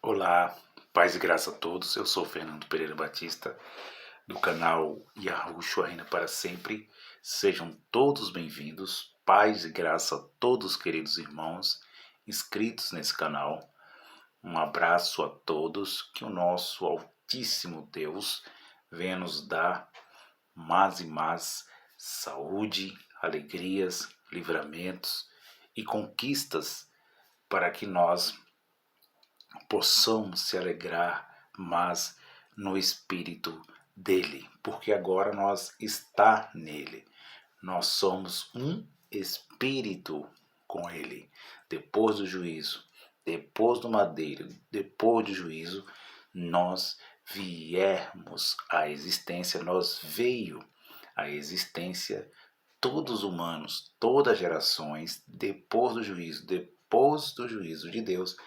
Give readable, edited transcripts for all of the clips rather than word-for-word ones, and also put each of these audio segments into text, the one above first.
Olá, paz e graça a todos. Eu sou Fernando Pereira Batista, do canal Yahushua Reina para Sempre. Sejam todos bem-vindos. Paz e graça a todos, queridos irmãos inscritos nesse canal. Um abraço a todos. Que o nosso Altíssimo Deus venha nos dar mais e mais saúde, alegrias, livramentos e conquistas para que nós possamos se alegrar mais no Espírito dele, porque agora nós está nele. Nós somos um Espírito com ele. Depois do juízo, depois do madeiro, depois do juízo, nós viermos à existência, nós veio à existência todos os humanos, todas as gerações, depois do juízo de Deus,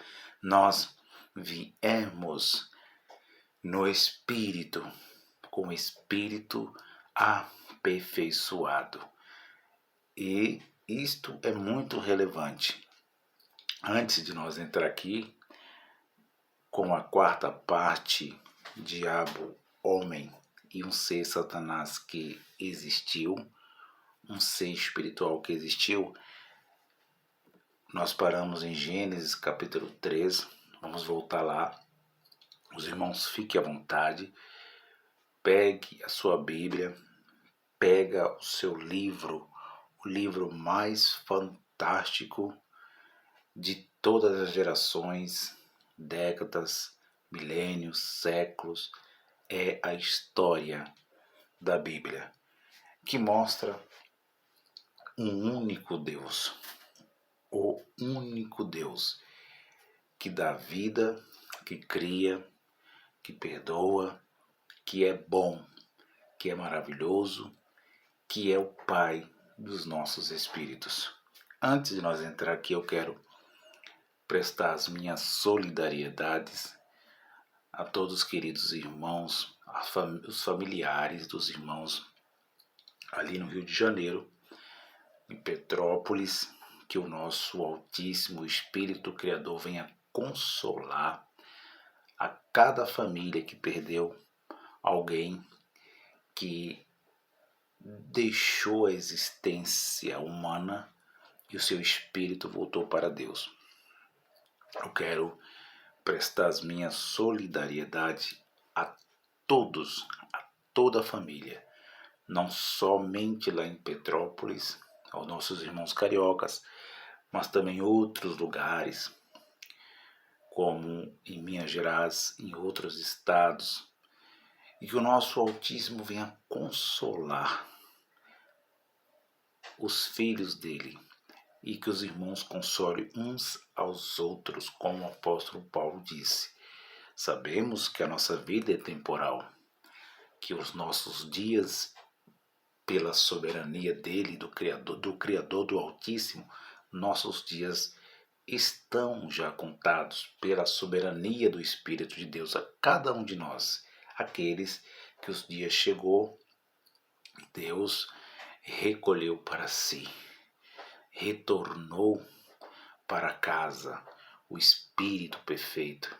nós viemos no Espírito, com o Espírito aperfeiçoado. E isto é muito relevante. Antes de nós entrar aqui com a quarta parte, diabo, homem e um ser Satanás que existiu, um ser espiritual que existiu, nós paramos em Gênesis capítulo 3, vamos voltar lá. Os irmãos, fiquem à vontade, pegue a sua Bíblia, pega o seu livro, o livro mais fantástico de todas as gerações, décadas, milênios, séculos, é a história da Bíblia, que mostra um único Deus, o único Deus que dá vida, que cria, que perdoa, que é bom, que é maravilhoso, que é o Pai dos nossos espíritos. Antes de nós entrar aqui, eu quero prestar as minhas solidariedades a todos os queridos irmãos, os familiares dos irmãos ali no Rio de Janeiro, em Petrópolis, que o nosso Altíssimo Espírito Criador venha consolar a cada família que perdeu alguém que deixou a existência humana e o seu espírito voltou para Deus. Eu quero prestar as minhas solidariedade a todos, a toda a família, não somente lá em Petrópolis, aos nossos irmãos cariocas, mas também em outros lugares, como em Minas Gerais, em outros estados, e que o nosso Altíssimo venha consolar os filhos dele, e que os irmãos consolem uns aos outros, como o apóstolo Paulo disse. Sabemos que a nossa vida é temporal, que os nossos dias, pela soberania dele, do Criador do Altíssimo, nossos dias estão já contados pela soberania do Espírito de Deus a cada um de nós. Aqueles que os dias chegou, Deus recolheu para si, retornou para casa. O Espírito perfeito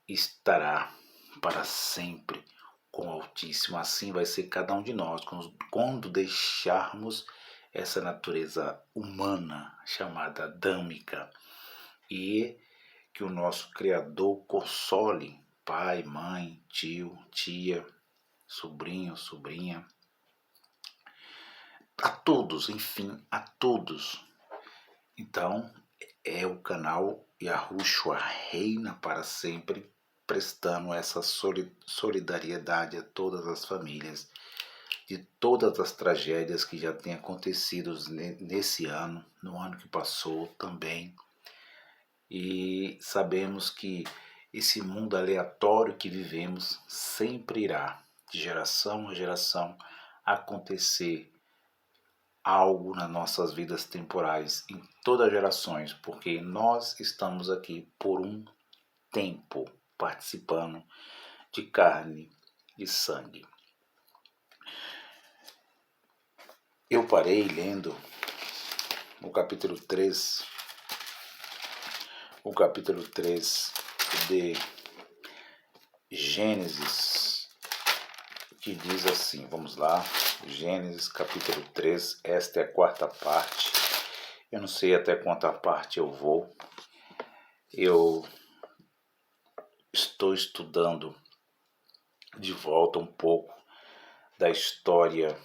estará para sempre com o Altíssimo. Assim vai ser cada um de nós quando deixarmos essa natureza humana chamada adâmica, e que o nosso Criador console pai, mãe, tio, tia, sobrinho, sobrinha, a todos, enfim, a todos. Então, é o canal Yahushua Reina para Sempre, prestando essa solidariedade a todas as famílias, de todas as tragédias que já têm acontecido nesse ano, no ano que passou também. E sabemos que esse mundo aleatório que vivemos sempre irá, de geração a geração, acontecer algo nas nossas vidas temporais, em todas as gerações, porque nós estamos aqui por um tempo, participando de carne e sangue. Eu parei lendo o capítulo 3 de Gênesis, que diz assim, vamos lá, Gênesis capítulo 3, esta é a quarta parte. Eu não sei até quanta parte eu vou. Eu estou estudando de volta um pouco da história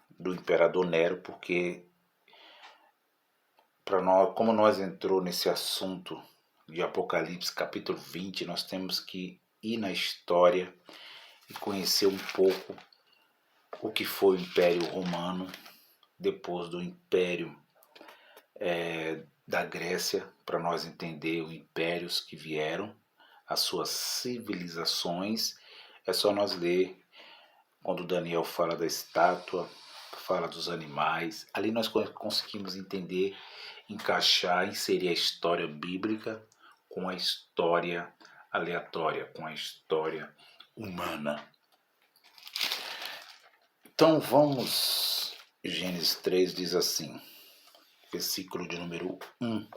do imperador Nero, porque para nós, como nós entrou nesse assunto de Apocalipse capítulo 20, nós temos que ir na história e conhecer um pouco o que foi o Império Romano depois do Império da Grécia, para nós entender os impérios que vieram, as suas civilizações. É só nós ler quando Daniel fala da estátua, fala dos animais. Ali nós conseguimos entender, encaixar, inserir a história bíblica com a história aleatória, com a história humana. Então vamos, Gênesis 3 diz assim, versículo de número 1,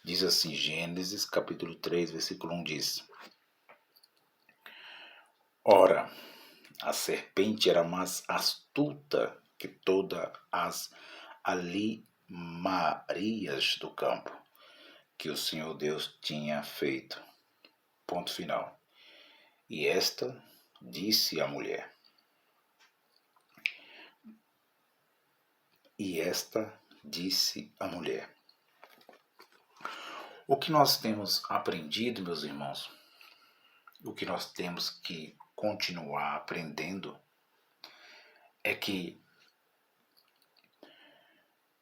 diz assim, Gênesis capítulo 3, versículo 1 diz: Ora, a serpente era mais astuta que todas as alimarias do campo que o Senhor Deus tinha feito. Ponto final. E esta disse à mulher. O que nós temos aprendido, meus irmãos, o que nós temos que continuar aprendendo é que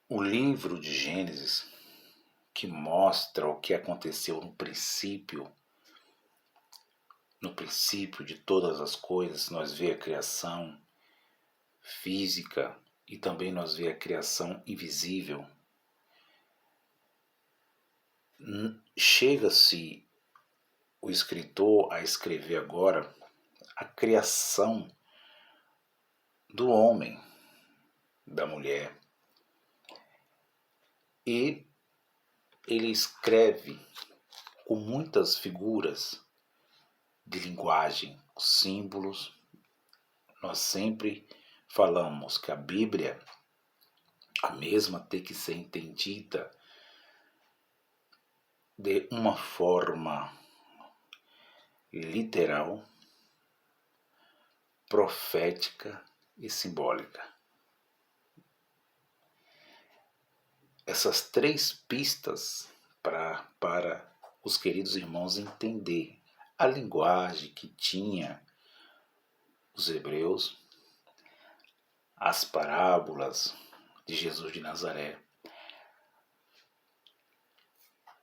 o livro de Gênesis, que mostra o que aconteceu no princípio de todas as coisas, nós vemos a criação física e também nós vemos a criação invisível. Chega-se o escritor a escrever agora a criação do homem, da mulher. E ele escreve com muitas figuras de linguagem, símbolos. Nós sempre falamos que a Bíblia, a mesma tem que ser entendida de uma forma literal, profética e simbólica. Essas três pistas para os queridos irmãos entender a linguagem que tinha os hebreus, as parábolas de Jesus de Nazaré,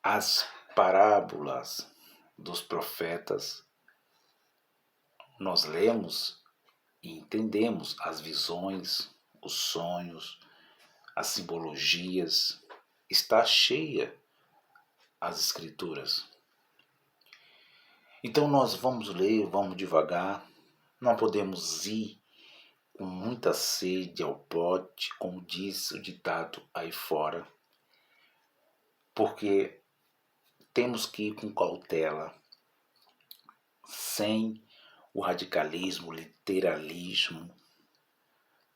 as parábolas dos profetas. Nós lemos e entendemos as visões, os sonhos, as simbologias. Está cheia as escrituras. Então nós vamos ler, vamos devagar. Não podemos ir com muita sede ao pote, como diz o ditado aí fora, porque temos que ir com cautela, sem o radicalismo, o literalismo.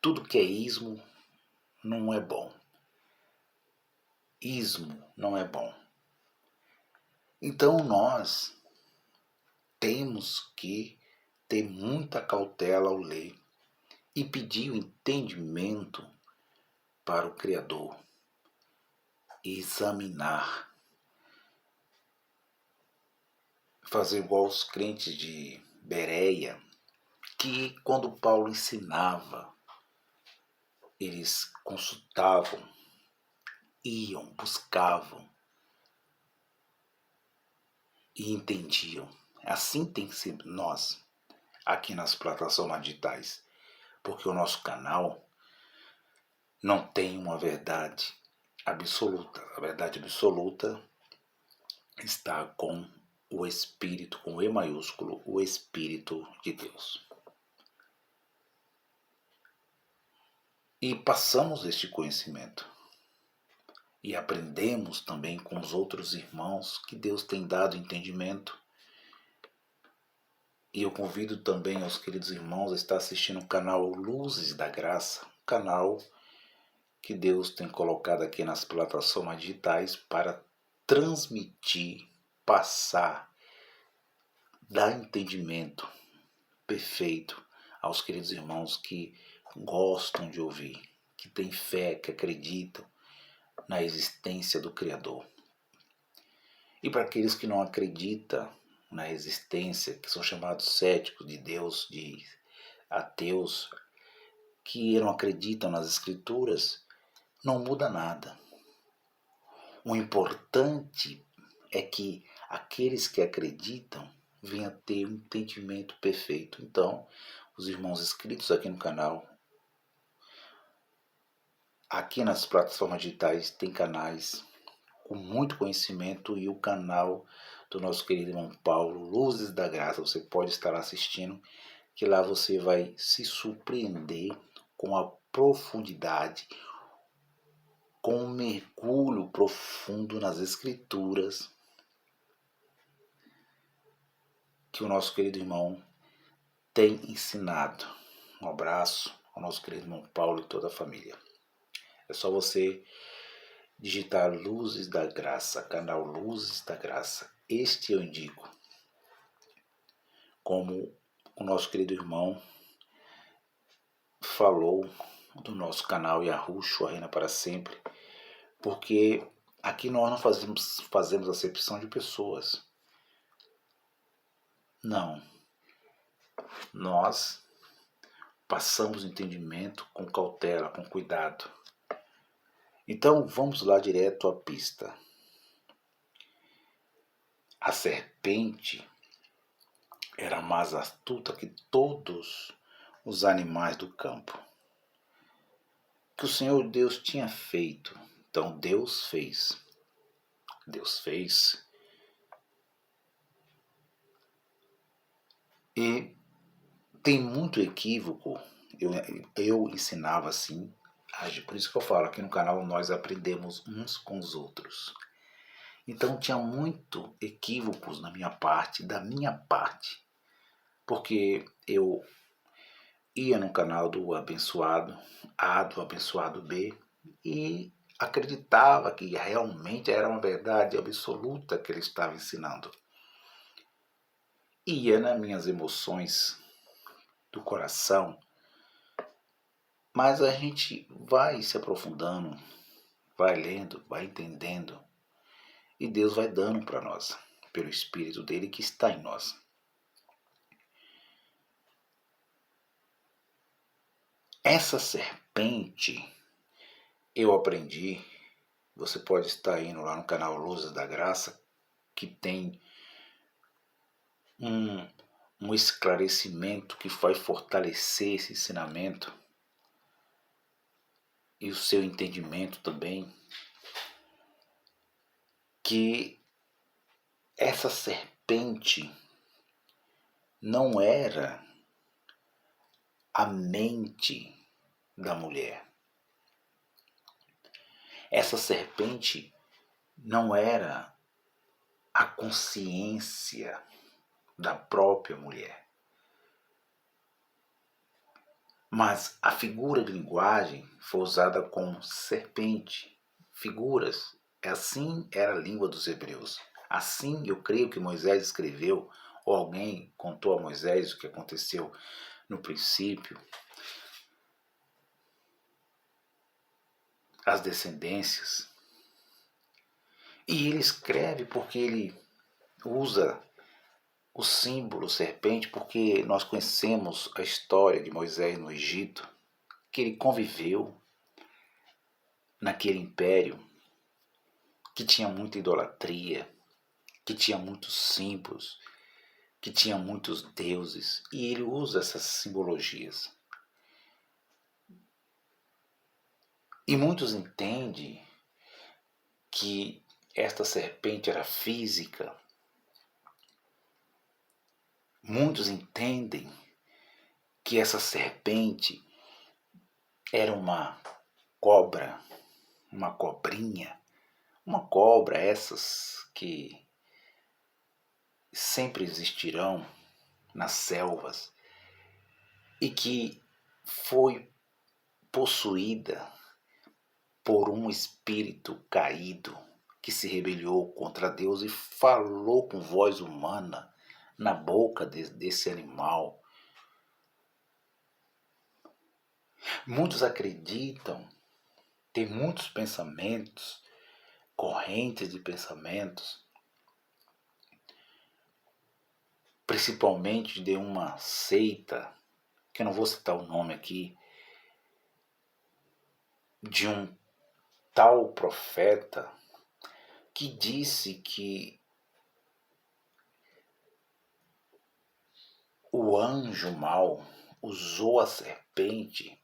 Tudo que é ismo não é bom. Ismo não é bom. Então nós temos que ter muita cautela ao ler e pedir o entendimento para o Criador e examinar. Fazer igual os crentes de Bereia, que quando Paulo ensinava, eles consultavam, iam, buscavam e entendiam. Assim tem que ser nós, aqui nas plataformas digitais, porque o nosso canal não tem uma verdade absoluta. A verdade absoluta está com o Espírito, com E maiúsculo, o Espírito de Deus. E passamos este conhecimento. E aprendemos também com os outros irmãos que Deus tem dado entendimento. E eu convido também aos queridos irmãos a estar assistindo o canal Luzes da Graça, um canal que Deus tem colocado aqui nas plataformas digitais para transmitir, passar, dar entendimento perfeito aos queridos irmãos que gostam de ouvir, que têm fé, que acreditam na existência do Criador. E para aqueles que não acreditam na existência, que são chamados céticos de Deus, de ateus, que não acreditam nas Escrituras, não muda nada. O importante é que aqueles que acreditam venham a ter um entendimento perfeito. Então, os irmãos inscritos aqui no canal, aqui nas plataformas digitais, tem canais com muito conhecimento, e o canal do nosso querido irmão Paulo, Luzes da Graça, você pode estar assistindo, que lá você vai se surpreender com a profundidade, com um mergulho profundo nas Escrituras que o nosso querido irmão tem ensinado. Um abraço ao nosso querido irmão Paulo e toda a família. É só você digitar Luzes da Graça, canal Luzes da Graça. Este eu indico como o nosso querido irmão falou do nosso canal Yahushua Reina para Sempre, porque aqui nós não fazemos acepção de pessoas. Não. Nós passamos entendimento com cautela, com cuidado. Então vamos lá direto à pista. A serpente era mais astuta que todos os animais do campo que o Senhor Deus tinha feito. Então Deus fez. E tem muito equívoco. Eu ensinava assim. Por isso que eu falo, aqui no canal nós aprendemos uns com os outros. Então tinha muito equívocos da minha parte. Porque eu ia no canal do abençoado A, do abençoado B, e acreditava que realmente era uma verdade absoluta que ele estava ensinando. Ia nas minhas emoções do coração, mas a gente vai se aprofundando, vai lendo, vai entendendo, e Deus vai dando para nós, pelo Espírito dele que está em nós. Essa serpente eu aprendi, você pode estar indo lá no canal Luzes da Graça, que tem um esclarecimento que vai fortalecer esse ensinamento e o seu entendimento também, que essa serpente não era a mente da mulher. Essa serpente não era a consciência da própria mulher. Mas a figura de linguagem foi usada como serpente. Figuras, assim era a língua dos hebreus. Assim eu creio que Moisés escreveu, ou alguém contou a Moisés o que aconteceu no princípio, as descendências. E ele escreve porque ele usa o símbolo serpente, porque nós conhecemos a história de Moisés no Egito, que ele conviveu naquele império que tinha muita idolatria, que tinha muitos símbolos, que tinha muitos deuses, e ele usa essas simbologias. E muitos entendem que esta serpente era física. Muitos entendem que essa serpente era uma cobra, uma cobrinha, uma cobra, essas que sempre existirão nas selvas e que foi possuída por um espírito caído que se rebelou contra Deus e falou com voz humana na boca desse animal. Muitos acreditam, tem muitos pensamentos, correntes de pensamentos, principalmente de uma seita, que eu não vou citar o nome aqui, de um tal profeta que disse que o anjo mau usou a serpente,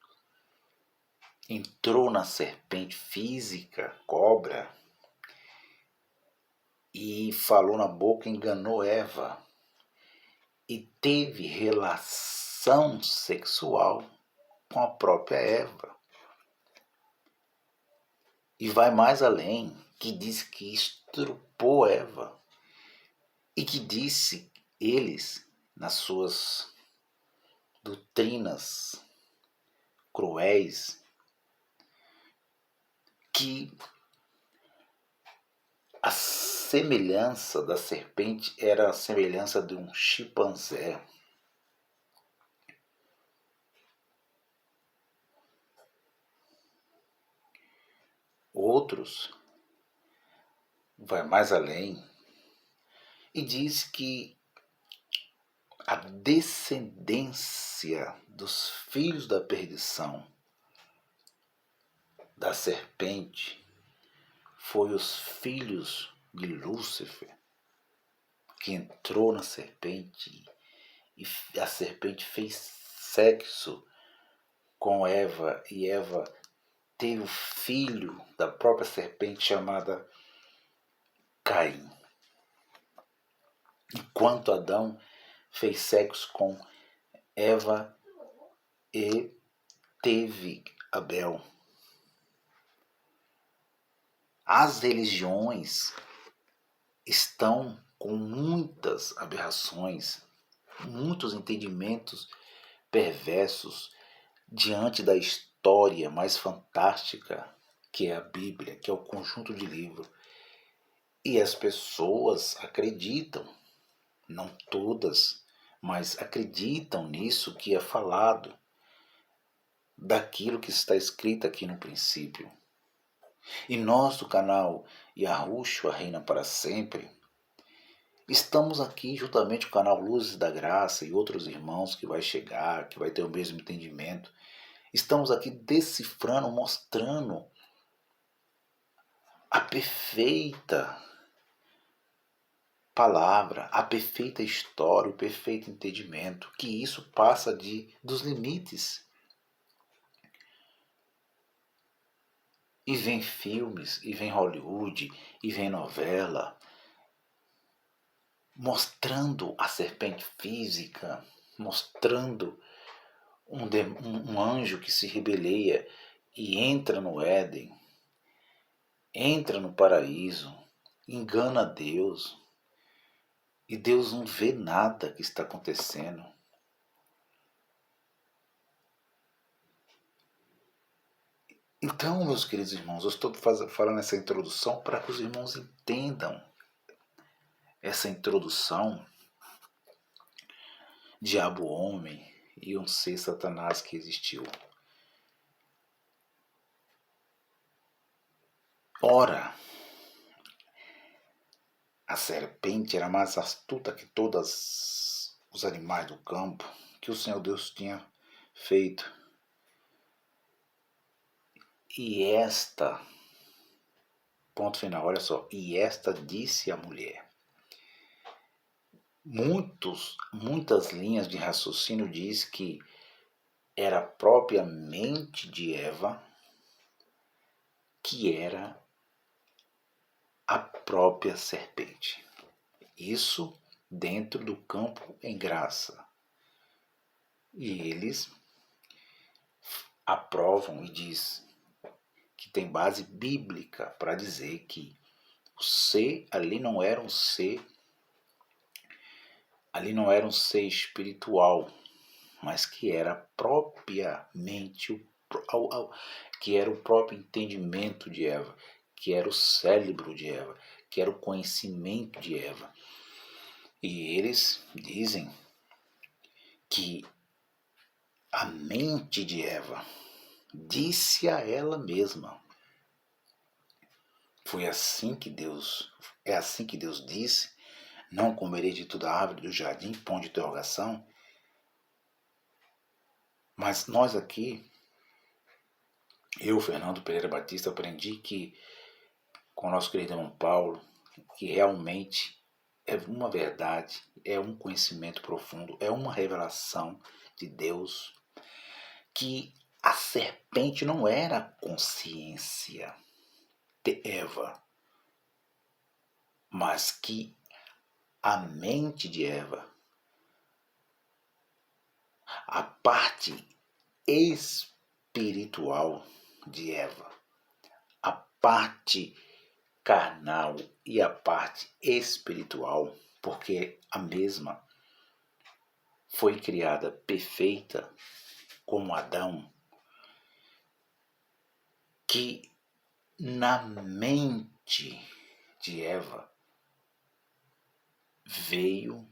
entrou na serpente física, cobra, e falou na boca, enganou Eva e teve relação sexual com a própria Eva. E vai mais além, que diz que estrupou Eva e que disse eles, nas suas doutrinas cruéis, que a semelhança da serpente era a semelhança de um chimpanzé. Outros vai mais além e diz que a descendência dos filhos da perdição da serpente foi os filhos de Lúcifer, que entrou na serpente e a serpente fez sexo com Eva e Eva teve o filho da própria serpente chamada Caim. Enquanto Adão fez sexo com Eva e teve Abel. As religiões estão com muitas aberrações, muitos entendimentos perversos diante da história mais fantástica que é a Bíblia, que é o conjunto de livros. E as pessoas acreditam, não todas, mas acreditam nisso que é falado, daquilo que está escrito aqui no princípio. E nós do canal Yahushua Reina para Sempre, estamos aqui juntamente com o canal Luzes da Graça e outros irmãos que vai chegar, que vai ter o mesmo entendimento. Estamos aqui decifrando, mostrando a perfeita palavra, a perfeita história, o perfeito entendimento, que isso passa dos limites. E vem filmes, e vem Hollywood, e vem novela, mostrando a serpente física, mostrando um anjo que se rebeleia e entra no Éden, entra no paraíso, engana Deus, e Deus não vê nada que está acontecendo. Então, meus queridos irmãos, eu estou falando essa introdução para que os irmãos entendam essa introdução, diabo homem e um ser Satanás que existiu. Ora, a serpente era mais astuta que todos os animais do campo que o Senhor Deus tinha feito. E esta, ponto final, olha só, e esta disse à mulher. Muitas linhas de raciocínio diz que era a própria mente de Eva que era a própria serpente. Isso dentro do campo em graça. E eles aprovam e diz que tem base bíblica para dizer que o ser ali não era um ser Ali não era um ser espiritual, mas que era propriamente que era o próprio entendimento de Eva, que era o cérebro de Eva, que era o conhecimento de Eva. E eles dizem que a mente de Eva disse a ela mesma. É assim que Deus disse, não comerei de toda a árvore do jardim, ponto de interrogação. Mas nós aqui, eu, Fernando Pereira Batista, aprendi que com o nosso querido irmão Paulo, que realmente é uma verdade, é um conhecimento profundo, é uma revelação de Deus, que a serpente não era a consciência de Eva, mas que a mente de Eva, a parte espiritual de Eva, a parte carnal e a parte espiritual, porque a mesma foi criada perfeita como Adão, que na mente de Eva veio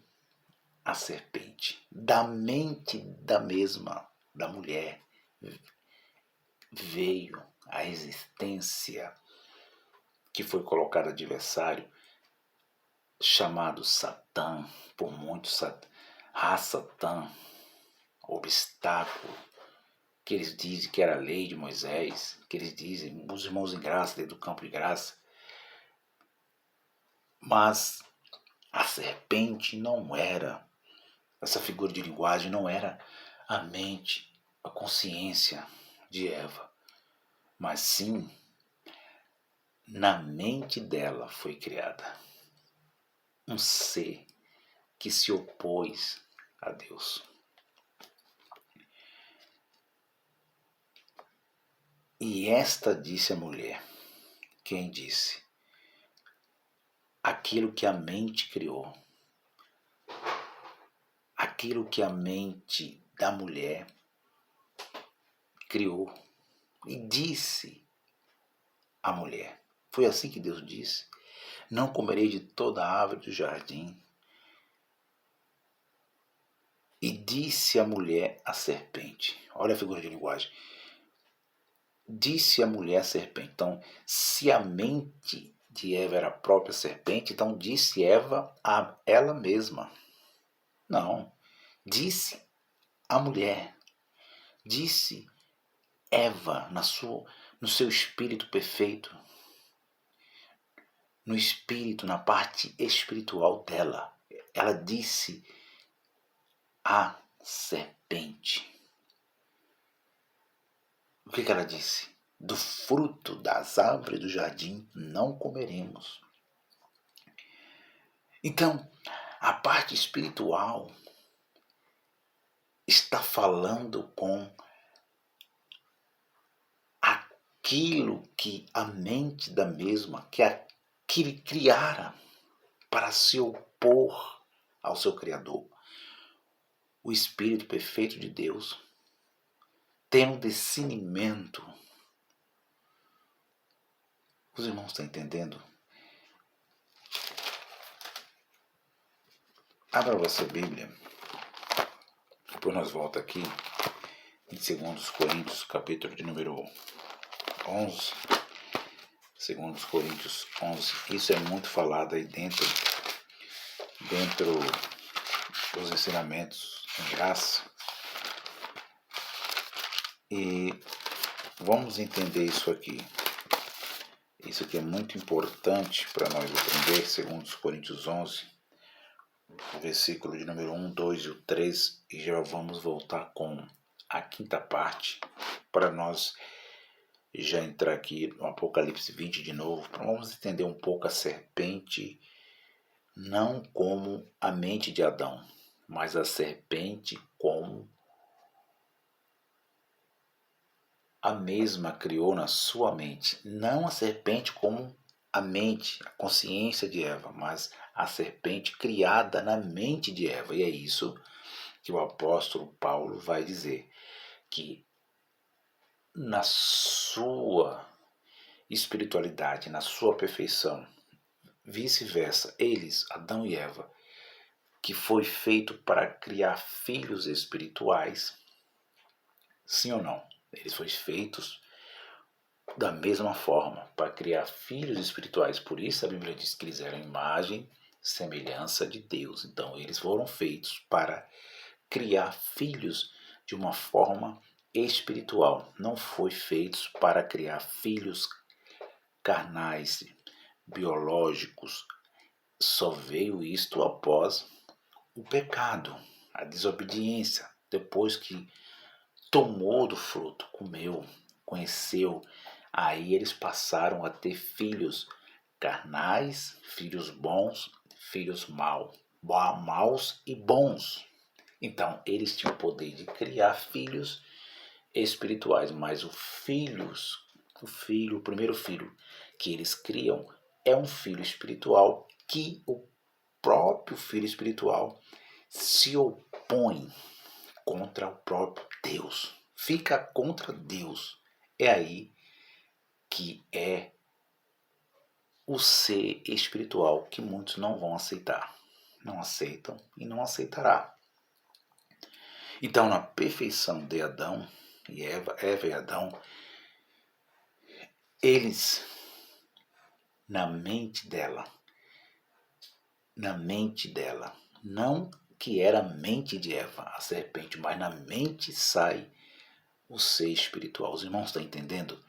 a serpente, da mente da mesma, da mulher, veio a existência que foi colocado adversário, chamado Satã, por muitos Satã, obstáculo, que eles dizem que era a lei de Moisés, que eles dizem, os irmãos em graça, dentro do campo de graça. Mas a serpente não era, essa figura de linguagem não era a mente, a consciência de Eva, mas sim, na mente dela foi criada um ser que se opôs a Deus. E esta disse a mulher, quem disse? Aquilo que a mente criou, aquilo que a mente da mulher criou e disse à mulher. Foi assim que Deus disse: não comerei de toda a árvore do jardim. E disse a mulher à serpente. Olha a figura de linguagem. Disse a mulher à serpente. Então, se a mente de Eva era a própria serpente, então disse Eva a ela mesma. Não. Disse a mulher. Disse Eva no seu espírito perfeito. No espírito, na parte espiritual dela. Ela disse a serpente. O que ela disse? Do fruto das árvores do jardim não comeremos. Então, a parte espiritual está falando com aquilo que a mente da mesma, que ele criara para se opor ao seu Criador. O Espírito perfeito de Deus tem um discernimento. Os irmãos estão entendendo? Abra a vossa Bíblia. Depois nós voltamos aqui em 2 Coríntios, capítulo de número 11. 2 Coríntios 11. Isso é muito falado aí dentro dos ensinamentos em graça. E vamos entender isso aqui. Isso aqui é muito importante para nós aprender, 2 Coríntios 11, o versículo de número 1, 2 e o 3, e já vamos voltar com a quinta parte, para nós já entrar aqui no Apocalipse 20 de novo. Vamos entender um pouco a serpente, não como a mente de Adão, mas a serpente como a mesma criou na sua mente, não a serpente como a mente, a consciência de Eva, mas a serpente criada na mente de Eva. E é isso que o apóstolo Paulo vai dizer, que na sua espiritualidade, na sua perfeição, vice-versa, eles, Adão e Eva, que foi feito para criar filhos espirituais, sim ou não? Eles foram feitos da mesma forma para criar filhos espirituais. Por isso a Bíblia diz que eles eram imagem, semelhança de Deus. Então eles foram feitos para criar filhos de uma forma espiritual. Não foi feitos para criar filhos carnais, biológicos. Só veio isto após o pecado, a desobediência, depois que tomou do fruto, comeu, conheceu, aí eles passaram a ter filhos carnais, filhos bons, filhos maus e bons. Então eles tinham o poder de criar filhos espirituais, mas o primeiro filho que eles criam é um filho espiritual que o próprio filho espiritual se opõe contra o próprio Deus. Fica contra Deus. É aí que é o ser espiritual que muitos não vão aceitar. Não aceitam e não aceitará. Então, na perfeição de Adão e Eva e Adão, eles, na mente dela, não que era a mente de Eva, a serpente, mas na mente sai o ser espiritual. Os irmãos estão entendendo?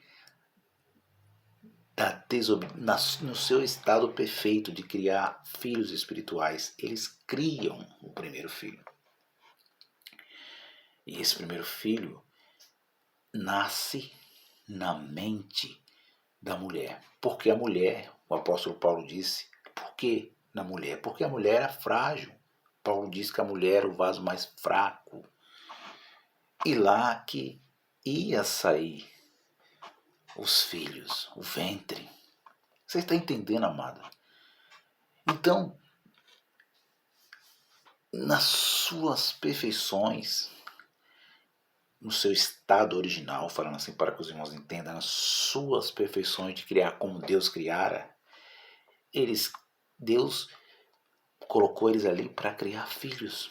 No seu estado perfeito de criar filhos espirituais, eles criam o primeiro filho. E esse primeiro filho nasce na mente da mulher. Porque a mulher, o apóstolo Paulo disse, por que na mulher? Porque a mulher era frágil. Paulo disse que a mulher era o vaso mais fraco. E lá que ia sair os filhos, o ventre. Você está entendendo, amado? Então, nas suas perfeições, no seu estado original, falando assim para que os irmãos entendam, nas suas perfeições de criar como Deus criara, Deus colocou eles ali para criar filhos.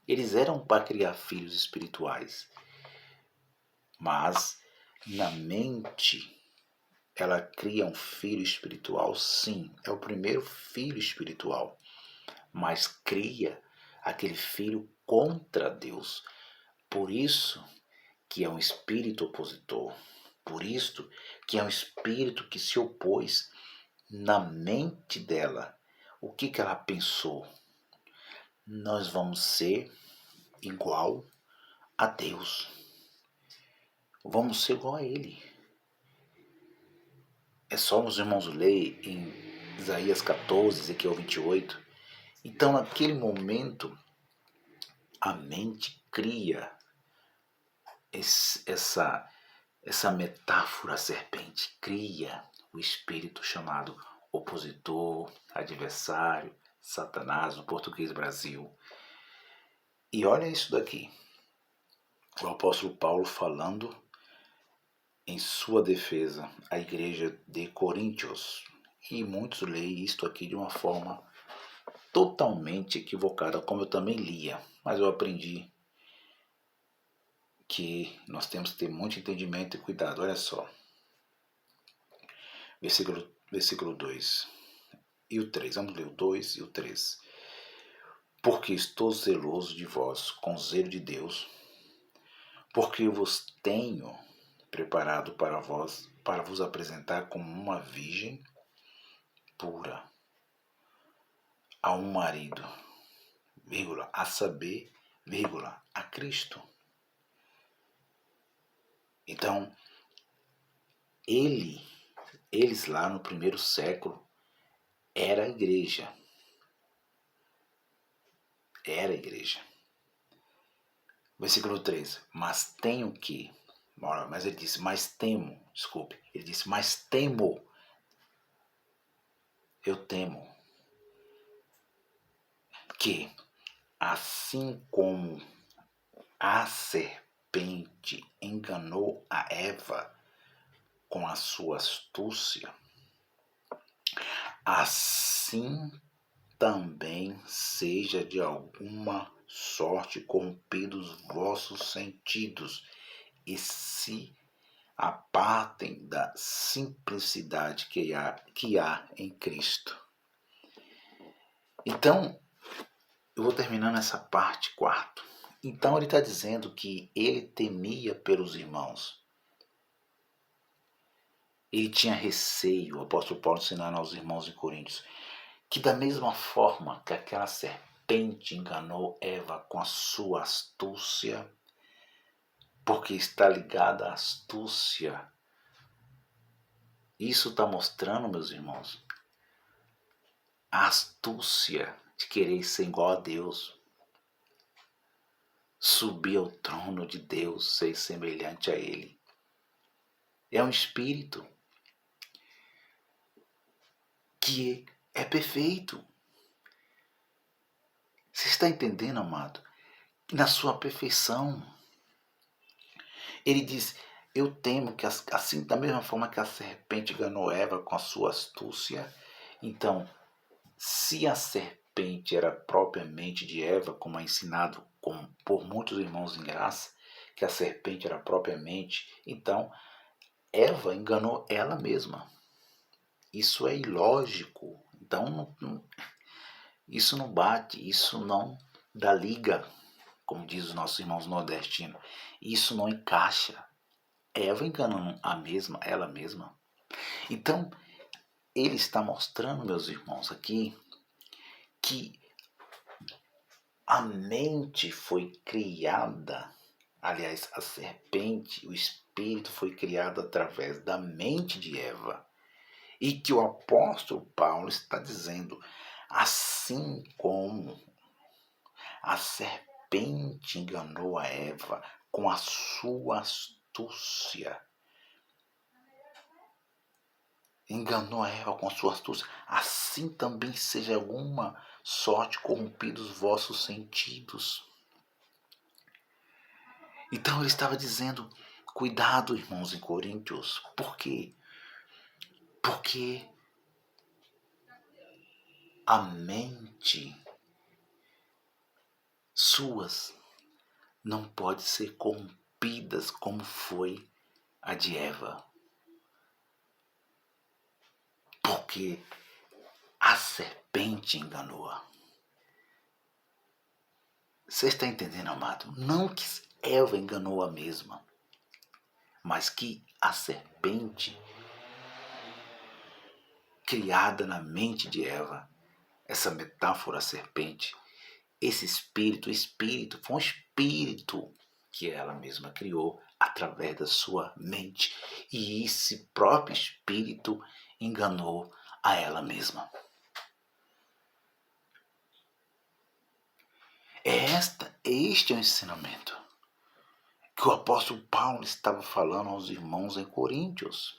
Eles eram para criar filhos espirituais. Mas na mente ela cria um filho espiritual, sim, é o primeiro filho espiritual, mas cria aquele filho contra Deus. Por isso que é um espírito opositor, por isso que é um espírito que se opôs na mente dela. O que ela pensou? Nós vamos ser igual a Deus. Vamos ser igual a Ele. É só os irmãos ler em Isaías 14, Ezequiel 28. Então, naquele momento, a mente cria essa metáfora, a serpente cria o espírito chamado opositor, adversário, Satanás, no português Brasil. E olha isso daqui, o apóstolo Paulo falando em sua defesa à igreja de Coríntios. E muitos leem isto aqui de uma forma totalmente equivocada, como eu também lia, mas eu aprendi que nós temos que ter muito entendimento e cuidado. Olha só, versículo 2 e o 3, vamos ler o 2 e o 3. Porque estou zeloso de vós com zelo de Deus, porque vos tenho preparado para vós, para vos apresentar como uma virgem pura a um marido, vírgula, a saber, vírgula, a Cristo. Então, eles lá no primeiro século era a igreja. Era a igreja. Versículo 3. Mas tenho que. Mas ele disse, mas temo. Desculpe. Ele disse, mas temo. eu temo que, assim como a serpente enganou a Eva com a sua astúcia, assim também seja de alguma sorte corrompidos vossos sentidos e se apartem da simplicidade que há em Cristo. Então, eu vou terminando essa parte 4. Então ele está dizendo que ele temia pelos irmãos. Ele tinha receio, o apóstolo Paulo ensinando aos irmãos em Coríntios, que da mesma forma que aquela serpente enganou Eva com a sua astúcia, porque está ligada à astúcia. Isso está mostrando, meus irmãos, a astúcia de querer ser igual a Deus, subir ao trono de Deus, ser semelhante a Ele. É um espírito que é perfeito. Você está entendendo, amado? Na sua perfeição. Ele diz, eu temo que assim, da mesma forma que a serpente enganou Eva com a sua astúcia, então, se a serpente era propriamente de Eva, como é ensinado por muitos irmãos em graça, que a serpente era propriamente, então Eva enganou ela mesma. Isso é ilógico. Então, isso não bate, isso não dá liga, como diz os nossos irmãos nordestinos. Isso não encaixa. Eva enganando ela mesma. Então, ele está mostrando, meus irmãos, aqui, que a mente foi criada, aliás, a serpente, o espírito foi criado através da mente de Eva. E que o apóstolo Paulo está dizendo, assim como a serpente enganou a Eva com a sua astúcia, enganou a Eva com a sua astúcia, assim também seja alguma sorte corrompidos vossos sentidos. Então ele estava dizendo, cuidado, irmãos em Coríntios. Por quê? Porque a mente suas não pode ser corrompidas como foi a de Eva. Porque a serpente enganou-a. Você está entendendo, amado? Não que Eva enganou a mesma, mas que a serpente, criada na mente de Eva, essa metáfora serpente, esse espírito, foi um espírito que ela mesma criou através da sua mente. E esse próprio espírito enganou a ela mesma. Este é o ensinamento que o apóstolo Paulo estava falando aos irmãos em Coríntios.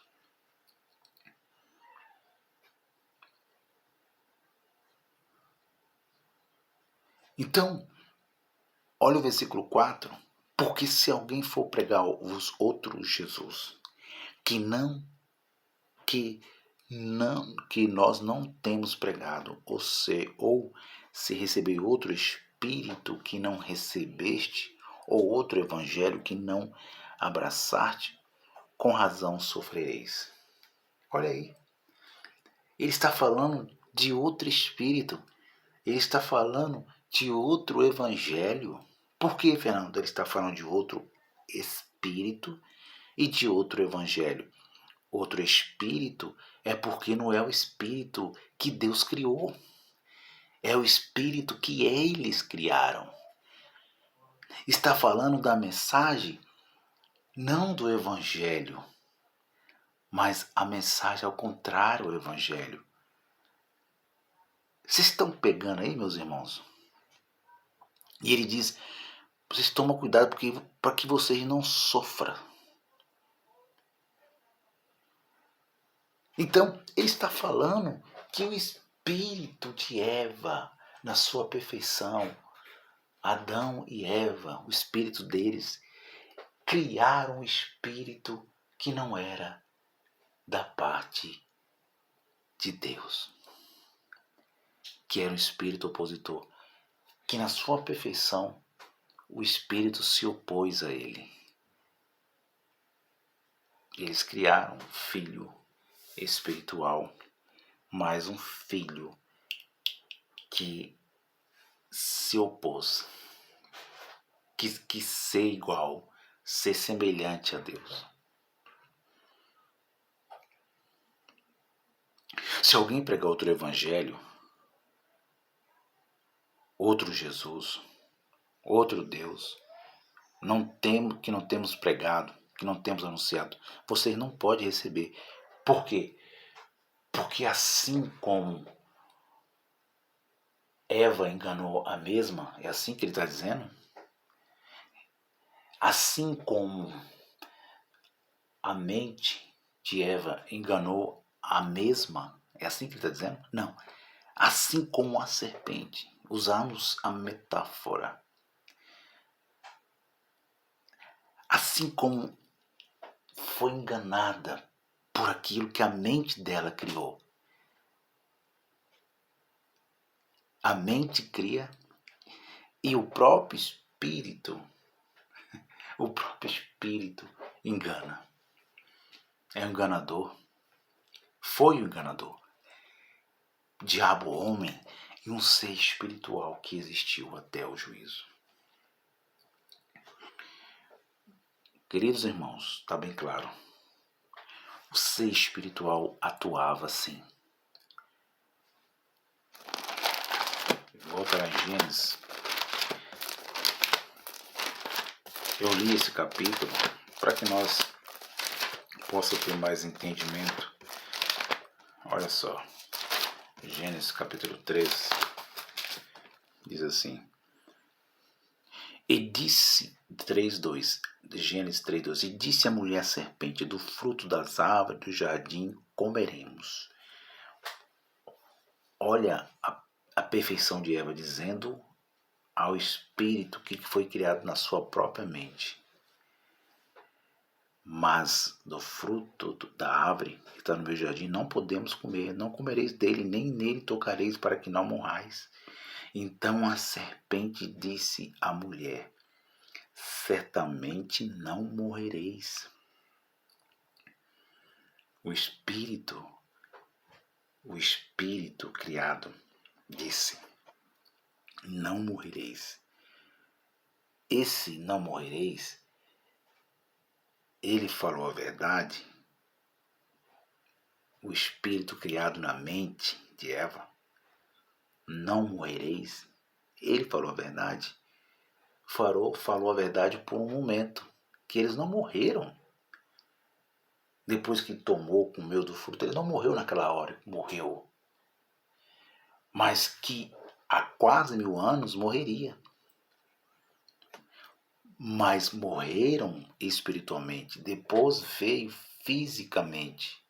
Então, olha o versículo 4. Porque se alguém for pregar os outros Jesus, que nós não temos pregado, ou se receber outro espírito que não recebeste, ou outro evangelho que não abraçaste, com razão sofrereis. Olha aí. Ele está falando de outro espírito. Ele está falando de outro evangelho. Por que, Fernando, ele está falando de outro espírito e de outro evangelho? Outro espírito é porque não é o espírito que Deus criou. É o espírito que eles criaram. Está falando da mensagem, não do evangelho, mas a mensagem ao contrário do evangelho. Vocês estão pegando aí, meus irmãos? E ele diz, vocês tomam cuidado para que vocês não sofram. Então, ele está falando que espírito de Eva, na sua perfeição, Adão e Eva, o espírito deles, criaram um espírito que não era da parte de Deus, que era um espírito opositor, que na sua perfeição o espírito se opôs a ele. Eles criaram um filho espiritual, mas um filho que se opôs, quis ser igual, ser semelhante a Deus. Se alguém pregar outro evangelho, outro Jesus, outro Deus, que não temos pregado, que não temos anunciado, vocês não podem receber. Por quê? Porque assim como Eva enganou a mesma, é assim que ele está dizendo? Assim como a mente de Eva enganou a mesma, é assim que ele está dizendo? Não. Assim como a serpente, usamos a metáfora. Assim como foi enganada por aquilo que a mente dela criou. A mente cria e o próprio espírito engana. É um enganador. Foi um enganador. Diabo, homem e um ser espiritual que existiu até o juízo. Queridos irmãos, está bem claro. O ser espiritual atuava assim. Volta lá em Gênesis. Eu li esse capítulo para que nós possamos ter mais entendimento. Olha só. Gênesis capítulo 3 diz assim: E disse 3:2, Gênesis 3:2, e disse a mulher serpente: do fruto das árvores do jardim comeremos. Olha a perfeição de Eva dizendo ao espírito que foi criado na sua própria mente. Mas do fruto da árvore que está no meu jardim não podemos comer, não comereis dele, nem nele tocareis, para que não morrais. Então a serpente disse à mulher: certamente não morrereis. O espírito criado disse: não morrereis. Esse não morrereis, ele falou a verdade. O espírito criado na mente de Eva, não morrereis, ele falou a verdade. Falou a verdade por um momento, que eles não morreram. Depois que comeu do fruto, ele não morreu naquela hora, morreu. Mas que há quase 1000 anos morreria. Mas morreram espiritualmente, depois veio fisicamente.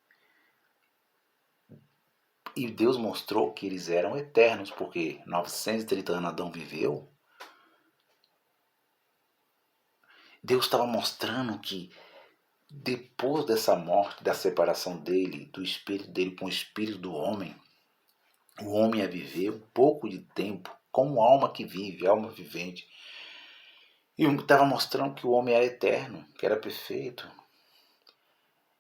E Deus mostrou que eles eram eternos, porque 930 anos Adão viveu. Deus estava mostrando que depois dessa morte, da separação dele, do espírito dele com o espírito do homem, o homem ia viver um pouco de tempo como alma que vive, alma vivente. E estava mostrando que o homem era eterno, que era perfeito.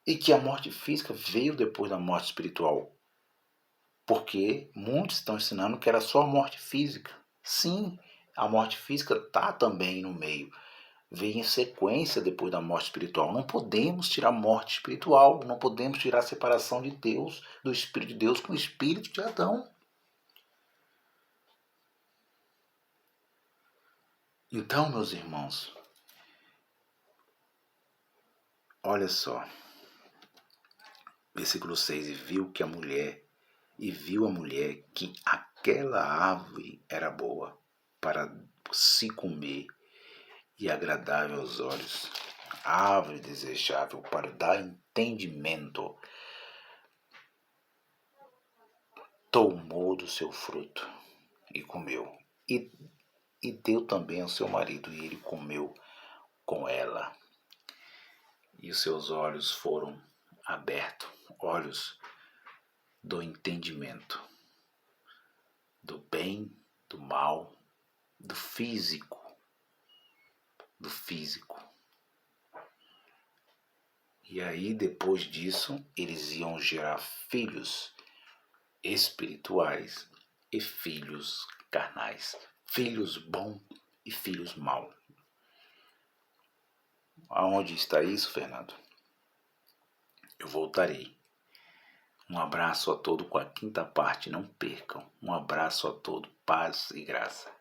E que a morte física veio depois da morte espiritual. Porque muitos estão ensinando que era só a morte física. Sim, a morte física está também no meio. Vem em sequência depois da morte espiritual. Não podemos tirar a morte espiritual. Não podemos tirar a separação de Deus, do Espírito de Deus com o Espírito de Adão. Então, meus irmãos, olha só. Versículo 6. E viu a mulher que aquela árvore era boa para se comer e agradável aos olhos, árvore desejável para dar entendimento. tomou do seu fruto e comeu. E deu também ao seu marido, e ele comeu com ela. E os seus olhos foram abertos, olhos do entendimento, do bem, do mal, do físico. E aí, depois disso, eles iam gerar filhos espirituais e filhos carnais, filhos bons e filhos maus. Aonde está isso, Fernando? Eu voltarei. Um abraço a todos com a quinta parte, não percam. Um abraço a todos, paz e graça.